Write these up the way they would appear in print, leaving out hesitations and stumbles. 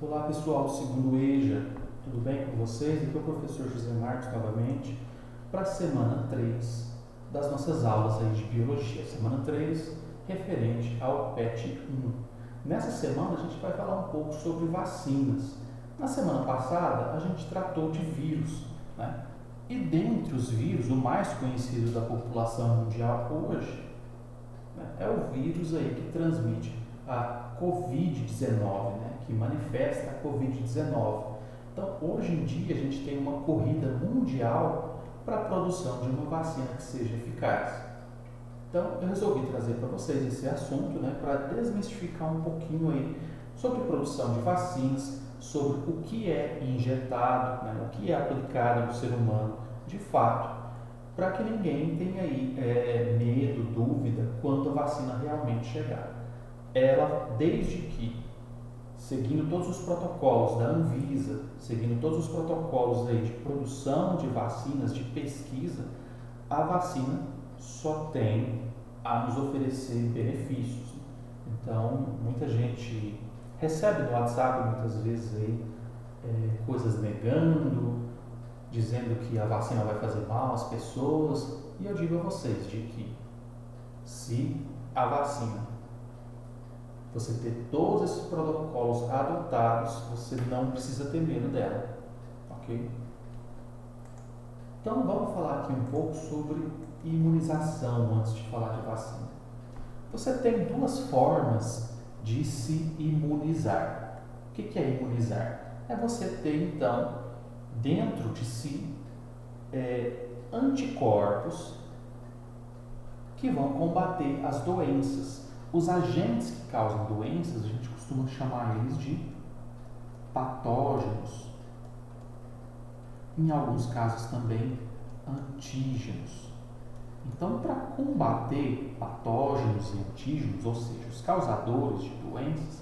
Olá pessoal do segundo EJA, tudo bem com vocês? Aqui é o professor José Marcos novamente para a semana 3 das nossas aulas aí de Biologia. Semana 3 referente ao PET 1. Nessa semana a gente vai falar um pouco sobre vacinas. Na semana passada a gente tratou de vírus, né? E dentre os vírus, o mais conhecido da população mundial hoje, né, é o vírus aí que transmite a Covid-19, né, que manifesta a Covid-19. Então, hoje em dia, a gente tem uma corrida mundial para a produção de uma vacina que seja eficaz. Então, eu resolvi trazer para vocês esse assunto, né, para desmistificar um pouquinho aí sobre a produção de vacinas, sobre o que é injetado, né, o que é aplicado no ser humano de fato, para que ninguém tenha aí medo, dúvida quando a vacina realmente chegar. Ela, desde que, seguindo todos os protocolos da Anvisa, seguindo todos os protocolos aí de produção de vacinas, de pesquisa, a vacina só tem a nos oferecer benefícios. Então, muita gente recebe no WhatsApp muitas vezes aí coisas negando, dizendo que a vacina vai fazer mal às pessoas, e eu digo a vocês de que se a vacina, você ter todos esses protocolos adotados, você não precisa ter medo dela, ok? Então vamos falar aqui um pouco sobre imunização antes de falar de vacina. Você tem duas formas de se imunizar. O que é imunizar? É você ter então dentro de si anticorpos que vão combater as doenças. Os agentes que causam doenças, a gente costuma chamar eles de patógenos. Em alguns casos também antígenos. Então, para combater patógenos e antígenos, ou seja, os causadores de doenças,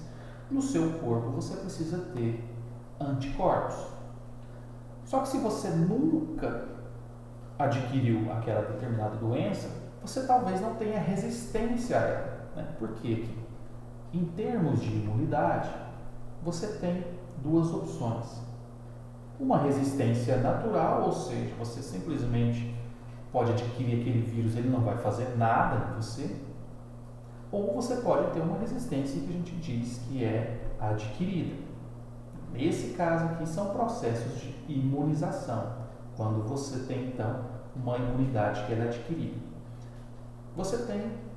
no seu corpo você precisa ter anticorpos. Só que se você nunca adquiriu aquela determinada doença, você talvez não tenha resistência a ela. Né? Porque em termos de imunidade, você tem duas opções. Uma resistência natural, ou seja, você simplesmente pode adquirir aquele vírus, ele não vai fazer nada em você. Ou você pode ter uma resistência que a gente diz que é adquirida. Nesse caso aqui são processos de imunização, quando você tem então uma imunidade que ela é adquirida. Você tem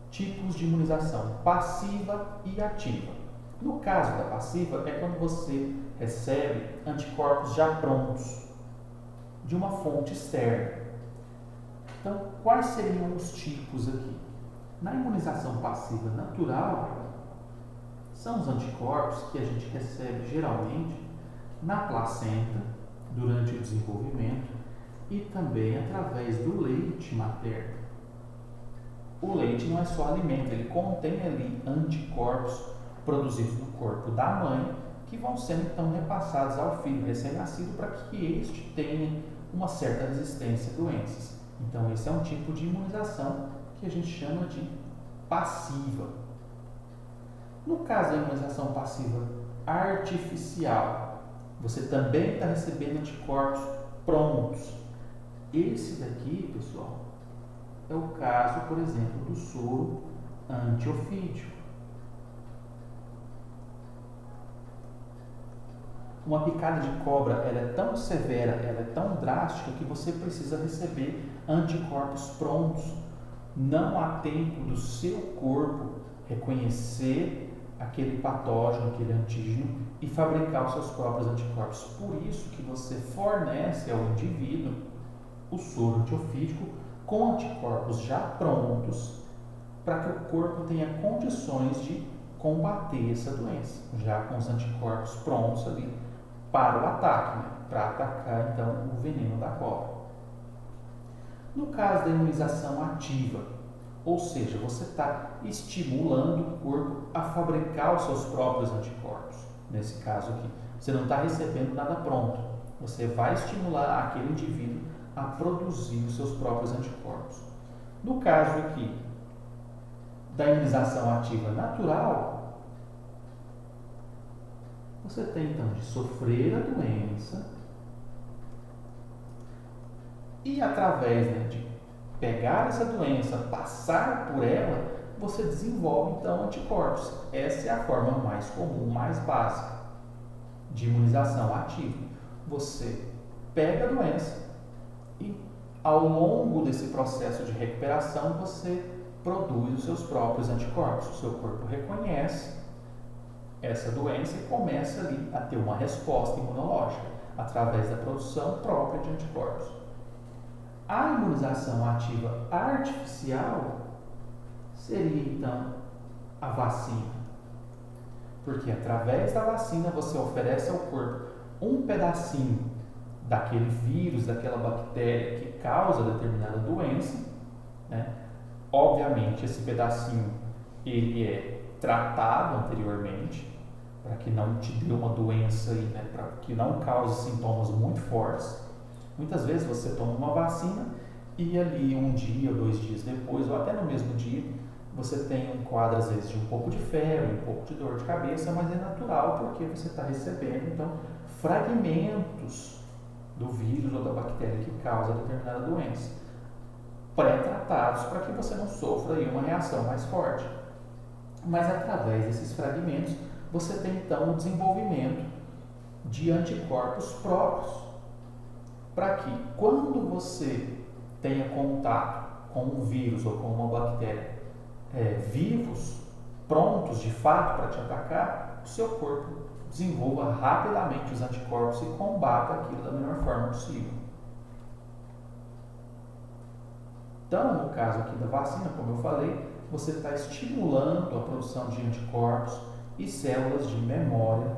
tipos de imunização passiva e ativa. No caso da passiva é quando você recebe anticorpos já prontos de uma fonte externa. Então, quais seriam os tipos aqui? Na imunização passiva natural, são os anticorpos que a gente recebe geralmente na placenta durante o desenvolvimento e também através do leite materno. O leite não é só alimento, ele contém ali anticorpos produzidos no corpo da mãe que vão sendo então repassados ao filho recém-nascido para que este tenha uma certa resistência a doenças. Então esse é um tipo de imunização que a gente chama de passiva. No caso da imunização passiva artificial, você também está recebendo anticorpos prontos. Esse daqui, pessoal, é o caso, por exemplo, do soro antiofídico. Uma picada de cobra, ela é tão severa, ela é tão drástica que você precisa receber anticorpos prontos. Não há tempo do seu corpo reconhecer aquele patógeno, aquele antígeno e fabricar os seus próprios anticorpos. Por isso que você fornece ao indivíduo o soro antiofídico com anticorpos já prontos para que o corpo tenha condições de combater essa doença, já com os anticorpos prontos ali para o ataque, né? Para atacar então o veneno da cobra. No caso da imunização ativa, ou seja, você está estimulando o corpo a fabricar os seus próprios anticorpos. Nesse caso aqui, você não está recebendo nada pronto, você vai estimular aquele indivíduo a produzir os seus próprios anticorpos. No caso aqui da imunização ativa natural, você tem então de sofrer a doença e através, né, de pegar essa doença, passar por ela, você desenvolve então anticorpos. Essa é a forma mais comum, mais básica de imunização ativa. Você pega a doença e ao longo desse processo de recuperação você produz os seus próprios anticorpos. O seu corpo reconhece essa doença e começa ali a ter uma resposta imunológica através da produção própria de anticorpos. A imunização ativa artificial seria então a vacina, porque através da vacina você oferece ao corpo um pedacinho daquele vírus, daquela bactéria que causa determinada doença, né? Obviamente esse pedacinho ele é tratado anteriormente para que não te dê uma doença aí, né? Para que não cause sintomas muito fortes. Muitas vezes você toma uma vacina e ali um dia ou 2 dias depois, ou até no mesmo dia, você tem um quadro às vezes de um pouco de febre, um pouco de dor de cabeça, mas é natural porque você está recebendo então fragmentos do vírus ou da bactéria que causa determinada doença, pré-tratados para que você não sofra aí uma reação mais forte. Mas através desses fragmentos você tem então o desenvolvimento de anticorpos próprios, para que quando você tenha contato com um vírus ou com uma bactéria vivos, prontos de fato para te atacar, o seu corpo desenvolva rapidamente os anticorpos e combata aquilo da melhor forma possível. Então, no caso aqui da vacina, como eu falei, você está estimulando a produção de anticorpos e células de memória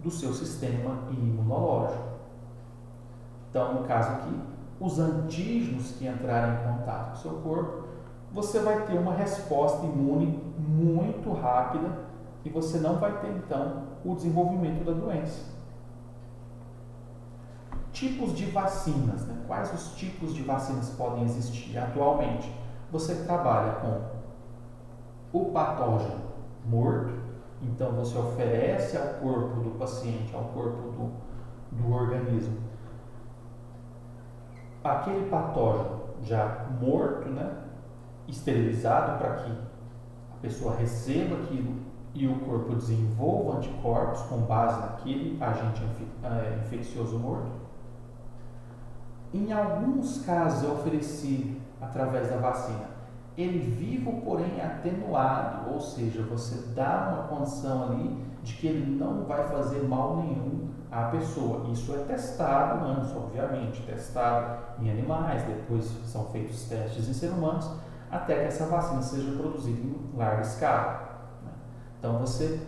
do seu sistema imunológico. Então, no caso aqui, os antígenos que entrarem em contato com o seu corpo, você vai ter uma resposta imune muito rápida e você não vai ter, então, o desenvolvimento da doença. Tipos de vacinas, né? Quais os tipos de vacinas podem existir atualmente? Você trabalha com o patógeno morto, então você oferece ao corpo do paciente, ao corpo do organismo, aquele patógeno já morto, né? Esterilizado para que a pessoa receba aquilo e o corpo desenvolva anticorpos com base naquele agente infeccioso morto. Em alguns casos é oferecido através da vacina ele vivo, porém atenuado, ou seja, você dá uma condição ali de que ele não vai fazer mal nenhum à pessoa. Isso é testado antes, obviamente, testado em animais, depois são feitos testes em seres humanos, até que essa vacina seja produzida em larga escala. Então você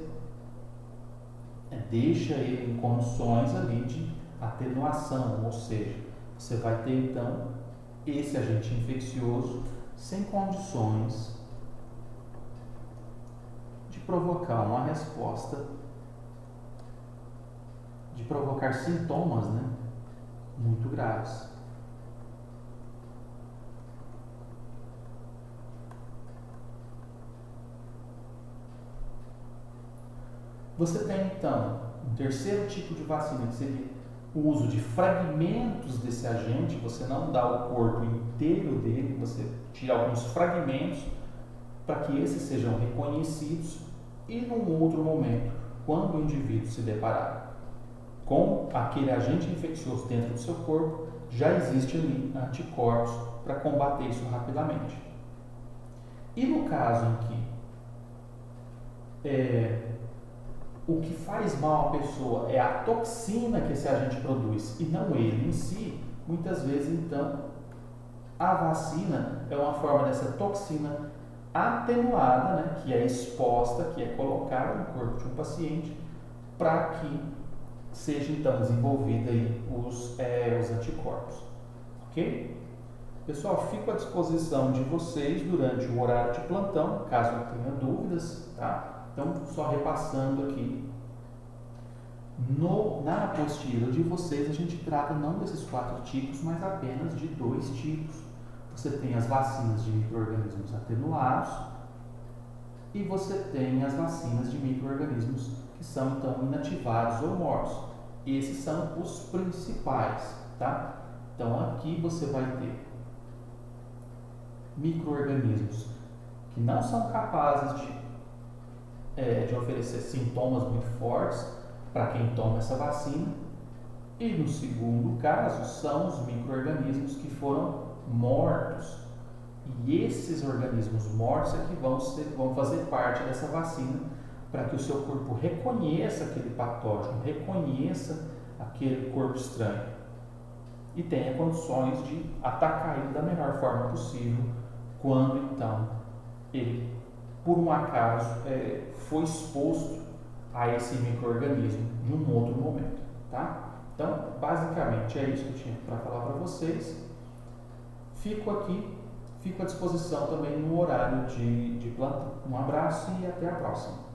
deixa ele em condições ali de atenuação, ou seja, você vai ter então esse agente infeccioso sem condições de provocar uma resposta, de provocar sintomas, né, muito graves. Você tem então um terceiro tipo de vacina, que seria o uso de fragmentos desse agente. Você não dá o corpo inteiro dele, você tira alguns fragmentos para que esses sejam reconhecidos e num outro momento, quando o indivíduo se deparar com aquele agente infeccioso dentro do seu corpo, já existe ali anticorpos para combater isso rapidamente. E no caso em que o que faz mal à pessoa é a toxina que esse agente produz e não ele em si, muitas vezes então a vacina é uma forma dessa toxina atenuada, né, que é exposta, que é colocada no corpo de um paciente para que seja então desenvolvida aí os anticorpos, ok? Pessoal, fico à disposição de vocês durante o horário de plantão, caso tenha dúvidas, tá? Então, só repassando aqui, na apostila de vocês a gente trata não desses 4 tipos, mas apenas de 2 tipos. Você tem as vacinas de micro-organismos atenuados e você tem as vacinas de micro-organismos que são então inativados ou mortos. Esses são os principais, tá? Então aqui você vai ter micro-organismos que não são capazes de oferecer sintomas muito fortes para quem toma essa vacina. E no segundo caso, são os micro-organismos que foram mortos. E esses organismos mortos é que vão fazer parte dessa vacina para que o seu corpo reconheça aquele patógeno, reconheça aquele corpo estranho e tenha condições de atacar ele da melhor forma possível quando então ele, por um acaso, foi exposto a esse micro-organismo em um outro momento, tá? Então, basicamente, é isso que eu tinha para falar para vocês. Fico aqui, fico à disposição também no horário de plantão. Um abraço e até a próxima.